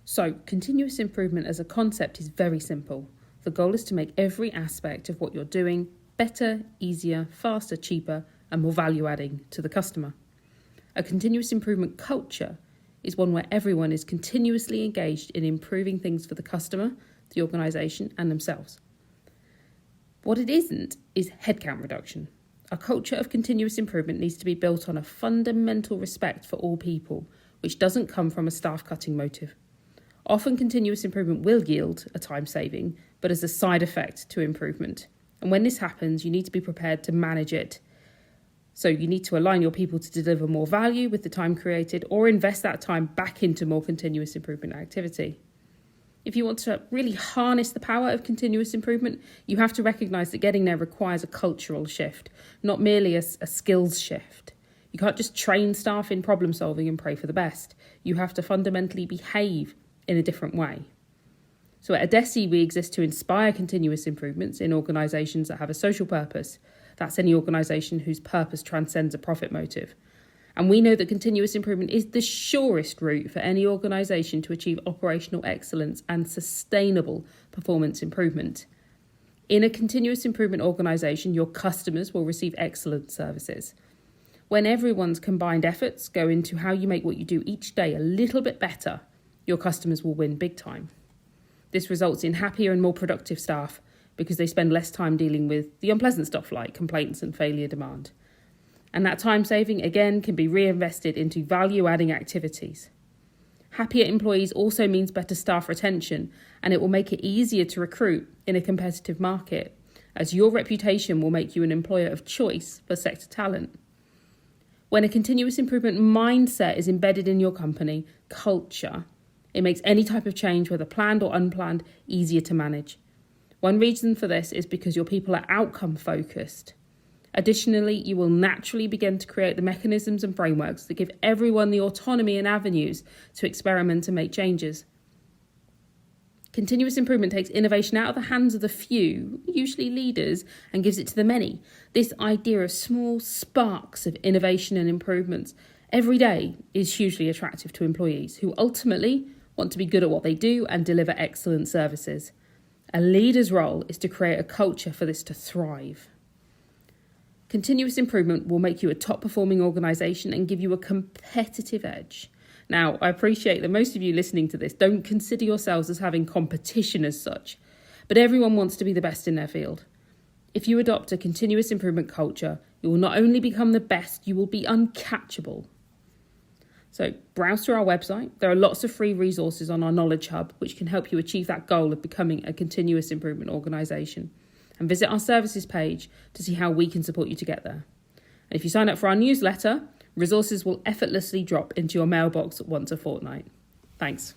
So, continuous improvement as a concept is very simple. The goal is to make every aspect of what you're doing better, easier, faster, cheaper, and more value-adding to the customer. A continuous improvement culture is one where everyone is continuously engaged in improving things for the customer, the organisation, and themselves. What it isn't is headcount reduction. A culture of continuous improvement needs to be built on a fundamental respect for all people, which doesn't come from a staff-cutting motive. Often continuous improvement will yield a time saving, but as a side effect to improvement. And when this happens, you need to be prepared to manage it. So you need to align your people to deliver more value with the time created, or invest that time back into more continuous improvement activity. If you want to really harness the power of continuous improvement, you have to recognise that getting there requires a cultural shift, not merely a skills shift. You can't just train staff in problem solving and pray for the best. You have to fundamentally behave in a different way. So at Ad Esse, we exist to inspire continuous improvements in organisations that have a social purpose. That's any organisation whose purpose transcends a profit motive. And we know that continuous improvement is the surest route for any organisation to achieve operational excellence and sustainable performance improvement. In a continuous improvement organisation, your customers will receive excellent services. When everyone's combined efforts go into how you make what you do each day a little bit better, your customers will win big time. This results in happier and more productive staff because they spend less time dealing with the unpleasant stuff like complaints and failure demand. And that time saving, again, can be reinvested into value-adding activities. Happier employees also means better staff retention, and it will make it easier to recruit in a competitive market, as your reputation will make you an employer of choice for sector talent. When a continuous improvement mindset is embedded in your company culture, it makes any type of change, whether planned or unplanned, easier to manage. One reason for this is because your people are outcome focused. Additionally, you will naturally begin to create the mechanisms and frameworks that give everyone the autonomy and avenues to experiment and make changes. Continuous improvement takes innovation out of the hands of the few, usually leaders, and gives it to the many. This idea of small sparks of innovation and improvements every day is hugely attractive to employees who ultimately want to be good at what they do and deliver excellent services. A leader's role is to create a culture for this to thrive. Continuous improvement will make you a top-performing organisation and give you a competitive edge. Now, I appreciate that most of you listening to this don't consider yourselves as having competition as such, but everyone wants to be the best in their field. If you adopt a continuous improvement culture, you will not only become the best, you will be uncatchable. So browse through our website. There are lots of free resources on our Knowledge Hub, which can help you achieve that goal of becoming a continuous improvement organisation. And visit our services page to see how we can support you to get there. And if you sign up for our newsletter, resources will effortlessly drop into your mailbox once a fortnight. Thanks.